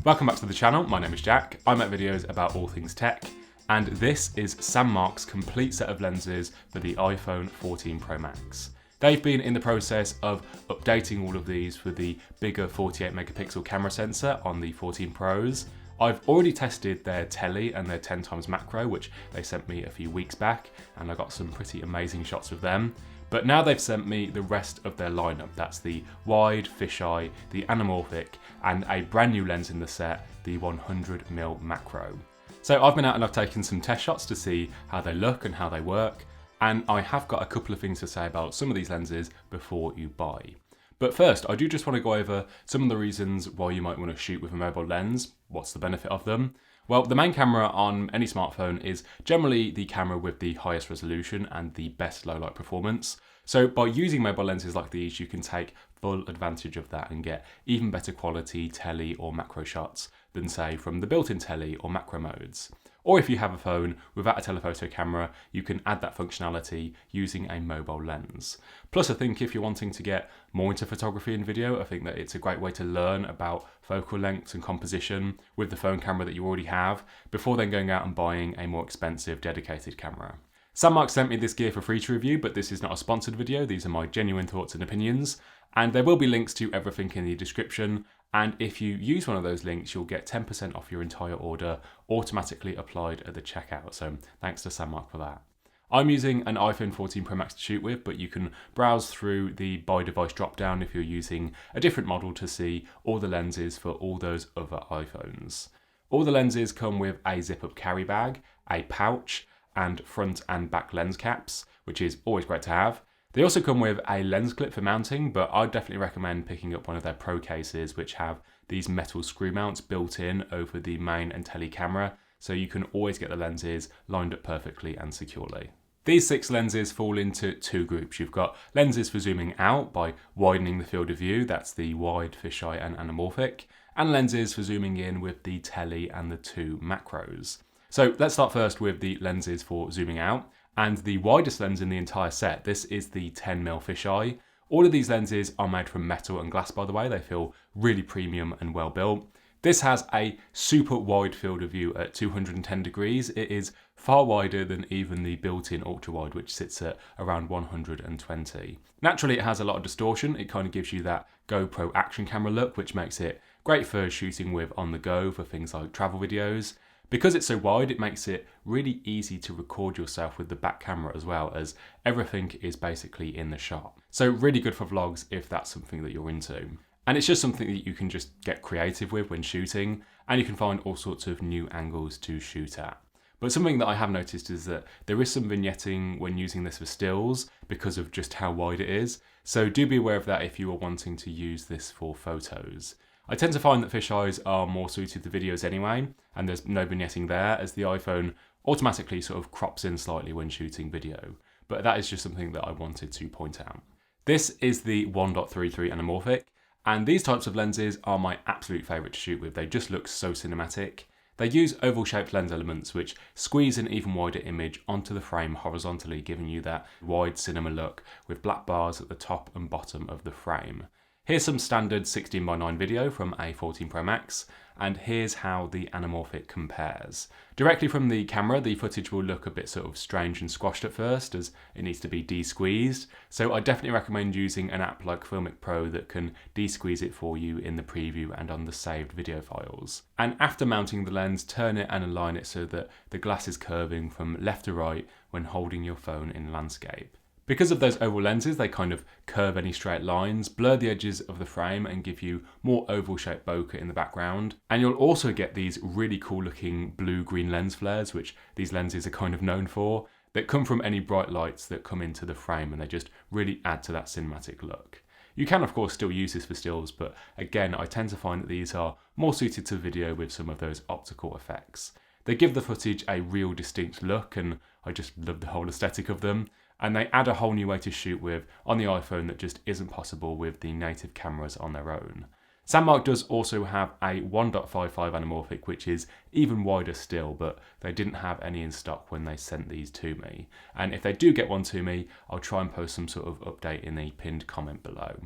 Welcome back to the channel, my name is Jack. I make videos about all things tech, and this is SANDMARC's complete set of lenses for the iPhone 14 Pro Max. They've been in the process of updating all of these for the bigger 48 megapixel camera sensor on the 14 Pros. I've already tested their Tele and their 10x macro, which they sent me a few weeks back, and I got some pretty amazing shots with them. But now they've sent me the rest of their lineup. That's the wide, fisheye, the anamorphic, and a brand new lens in the set, the 100mm macro. So I've been out and I've taken some test shots to see how they look and how they work. And I have got a couple of things to say about some of these lenses before you buy. But first, I do just want to go over some of the reasons why you might want to shoot with a mobile lens. What's the benefit of them? Well, the main camera on any smartphone is generally the camera with the highest resolution and the best low light performance. So by using mobile lenses like these, you can take full advantage of that and get even better quality tele or macro shots than say from the built-in tele or macro modes. Or if you have a phone without a telephoto camera, you can add that functionality using a mobile lens. Plus, I think if you're wanting to get more into photography and video, I think that it's a great way to learn about focal lengths and composition with the phone camera that you already have, before then going out and buying a more expensive dedicated camera. SANDMARC sent me this gear for free to review, but this is not a sponsored video. These are my genuine thoughts and opinions. And there will be links to everything in the description. And if you use one of those links, you'll get 10% off your entire order automatically applied at the checkout. So thanks to SANDMARC for that. I'm using an iPhone 14 Pro Max to shoot with, but you can browse through the by device dropdown if you're using a different model to see all the lenses for all those other iPhones. All the lenses come with a zip-up carry bag, a pouch, and front and back lens caps, which is always great to have. They also come with a lens clip for mounting, but I'd definitely recommend picking up one of their Pro cases, which have these metal screw mounts built in over the main and tele camera, so you can always get the lenses lined up perfectly and securely. These 6 lenses fall into 2 groups. You've got lenses for zooming out by widening the field of view, that's the wide, fisheye and anamorphic, and lenses for zooming in with the tele and the 2 macros. So let's start first with the lenses for zooming out. And the widest lens in the entire set, this is the 10mm fisheye. All of these lenses are made from metal and glass, by the way. They feel really premium and well built. This has a super wide field of view at 210 degrees. It is far wider than even the built-in ultra wide, which sits at around 120. Naturally, it has a lot of distortion. It kind of gives you that GoPro action camera look, which makes it great for shooting with on the go for things like travel videos. Because it's so wide, it makes it really easy to record yourself with the back camera as well, as everything is basically in the shot. So really good for vlogs if that's something that you're into. And it's just something that you can just get creative with when shooting, and you can find all sorts of new angles to shoot at. But something that I have noticed is that there is some vignetting when using this for stills because of just how wide it is. So do be aware of that if you are wanting to use this for photos. I tend to find that fisheyes are more suited to videos anyway, and there's no vignetting there as the iPhone automatically sort of crops in slightly when shooting video. But that is just something that I wanted to point out. This is the 1.33 anamorphic, and these types of lenses are my absolute favourite to shoot with. They just look so cinematic. They use oval-shaped lens elements which squeeze an even wider image onto the frame horizontally, giving you that wide cinema look with black bars at the top and bottom of the frame. Here's some standard 16:9 video from a 14 Pro Max, and here's how the anamorphic compares. Directly from the camera, the footage will look a bit sort of strange and squashed at first, as it needs to be de-squeezed, so I definitely recommend using an app like Filmic Pro that can de-squeeze it for you in the preview and on the saved video files. And after mounting the lens, turn it and align it so that the glass is curving from left to right when holding your phone in landscape. Because of those oval lenses, they kind of curve any straight lines, blur the edges of the frame and give you more oval-shaped bokeh in the background. And you'll also get these really cool looking blue-green lens flares, which these lenses are kind of known for, that come from any bright lights that come into the frame, and they just really add to that cinematic look. You can of course still use this for stills, but again, I tend to find that these are more suited to video with some of those optical effects. They give the footage a real distinct look, and I just love the whole aesthetic of them. And they add a whole new way to shoot with on the iPhone that just isn't possible with the native cameras on their own. SANDMARC does also have a 1.55 anamorphic, which is even wider still, but they didn't have any in stock when they sent these to me. And if they do get one to me, I'll try and post some sort of update in the pinned comment below.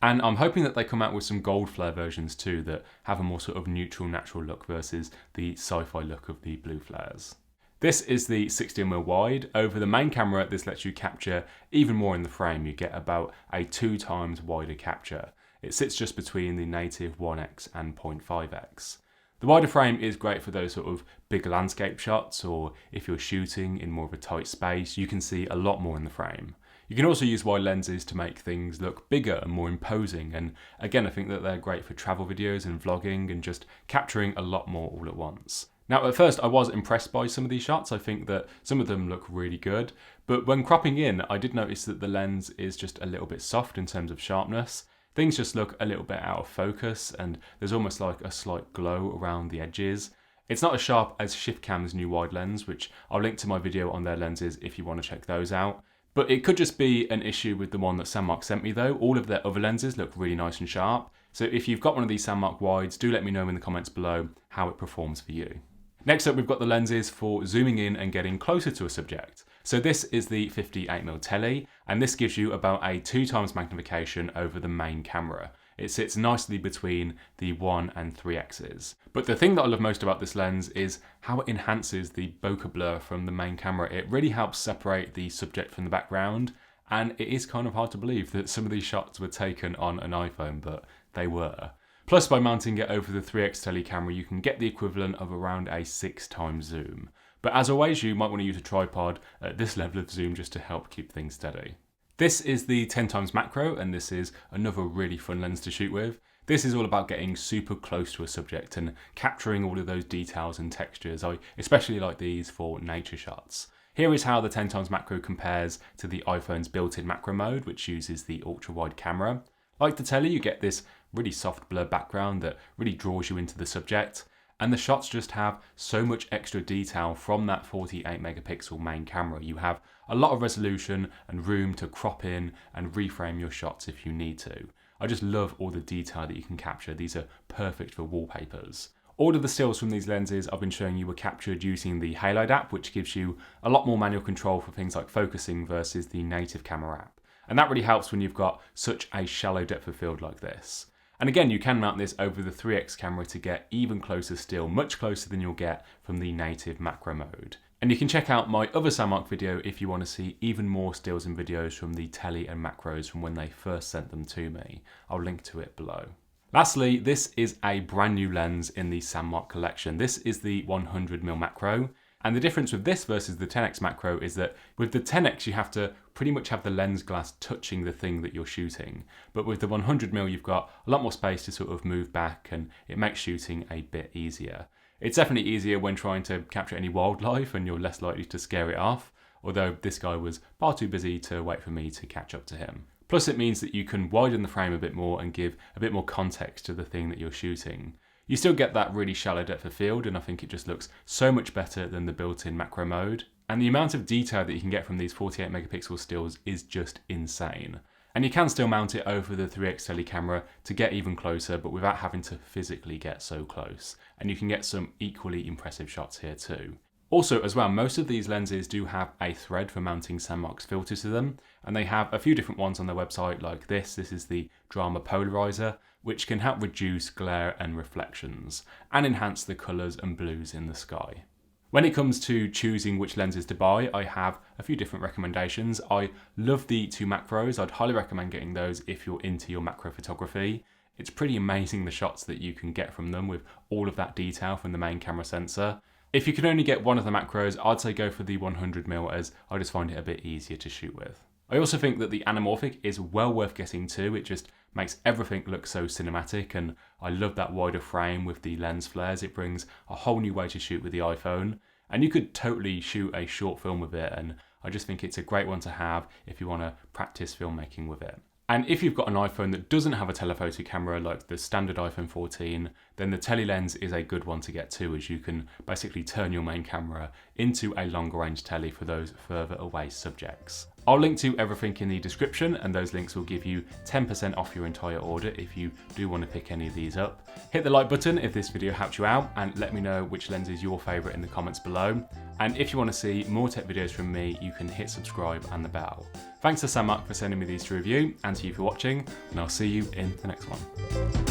And I'm hoping that they come out with some gold flare versions too that have a more sort of neutral, natural look versus the sci-fi look of the blue flares. This is the 16mm wide. Over the main camera, this lets you capture even more in the frame. You get about a 2 times wider capture. It sits just between the native 1x and 0.5x. The wider frame is great for those sort of big landscape shots, or if you're shooting in more of a tight space, you can see a lot more in the frame. You can also use wide lenses to make things look bigger and more imposing, and again I think that they're great for travel videos and vlogging and just capturing a lot more all at once. Now at first I was impressed by some of these shots. I think that some of them look really good, but when cropping in I did notice that the lens is just a little bit soft in terms of sharpness. Things just look a little bit out of focus and there's almost like a slight glow around the edges. It's not as sharp as ShiftCam's new wide lens, which I'll link to my video on their lenses if you want to check those out. But it could just be an issue with the one that SANDMARC sent me though. All of their other lenses look really nice and sharp. So if you've got one of these SANDMARC wides, do let me know in the comments below how it performs for you. Next up, we've got the lenses for zooming in and getting closer to a subject. So this is the 58mm Tele, and this gives you about a 2 times magnification over the main camera. It sits nicely between the 1 and 3x's. But the thing that I love most about this lens is how it enhances the bokeh blur from the main camera. It really helps separate the subject from the background, and it is kind of hard to believe that some of these shots were taken on an iPhone, but they were. Plus, by mounting it over the 3x Tele camera, you can get the equivalent of around a 6 times zoom. But as always, you might want to use a tripod at this level of zoom just to help keep things steady. This is the 10 times macro, and this is another really fun lens to shoot with. This is all about getting super close to a subject and capturing all of those details and textures. I especially like these for nature shots. Here is how the 10 times macro compares to the iPhone's built-in macro mode, which uses the ultra-wide camera. Like the Tele, you get this really soft blur background that really draws you into the subject. And the shots just have so much extra detail from that 48 megapixel main camera. You have a lot of resolution and room to crop in and reframe your shots if you need to. I just love all the detail that you can capture. These are perfect for wallpapers. All of the stills from these lenses I've been showing you were captured using the Halide app, which gives you a lot more manual control for things like focusing versus the native camera app. And that really helps when you've got such a shallow depth of field like this. And again, you can mount this over the 3x camera to get even closer still, much closer than you'll get from the native macro mode. And you can check out my other SANDMARC video if you want to see even more stills and videos from the Tele and macros from when they first sent them to me. I'll link to it below. Lastly, this is a brand new lens in the SANDMARC collection. This is the 100mm macro. And the difference with this versus the 10x macro is that with the 10x you have to pretty much have the lens glass touching the thing that you're shooting. But with the 100mm you've got a lot more space to sort of move back, and it makes shooting a bit easier. It's definitely easier when trying to capture any wildlife and you're less likely to scare it off, although this guy was far too busy to wait for me to catch up to him. Plus it means that you can widen the frame a bit more and give a bit more context to the thing that you're shooting. You still get that really shallow depth of field, and I think it just looks so much better than the built-in macro mode. And the amount of detail that you can get from these 48 megapixel stills is just insane. And you can still mount it over the 3x Tele camera to get even closer, but without having to physically get so close. And you can get some equally impressive shots here too. Also as well, most of these lenses do have a thread for mounting SANDMARC's filters to them, and they have a few different ones on their website like this. This is the Drama Polarizer, which can help reduce glare and reflections and enhance the colours and blues in the sky. When it comes to choosing which lenses to buy, I have a few different recommendations. I love the 2 macros. I'd highly recommend getting those if you're into your macro photography. It's pretty amazing the shots that you can get from them with all of that detail from the main camera sensor. If you can only get one of the macros, I'd say go for the 100mm, as I just find it a bit easier to shoot with. I also think that the Anamorphic is well worth getting too. It just makes everything look so cinematic, and I love that wider frame with the lens flares. It brings a whole new way to shoot with the iPhone, and you could totally shoot a short film with it, and I just think it's a great one to have if you want to practice filmmaking with it. And if you've got an iPhone that doesn't have a telephoto camera like the standard iPhone 14, then the Tele lens is a good one to get too, as you can basically turn your main camera into a longer range Tele for those further away subjects. I'll link to everything in the description, and those links will give you 10% off your entire order if you do want to pick any of these up. Hit the like button if this video helped you out, and let me know which lens is your favourite in the comments below. And if you want to see more tech videos from me, you can hit subscribe and the bell. Thanks to SANDMARC for sending me these to review, and to you for watching, and I'll see you in the next one.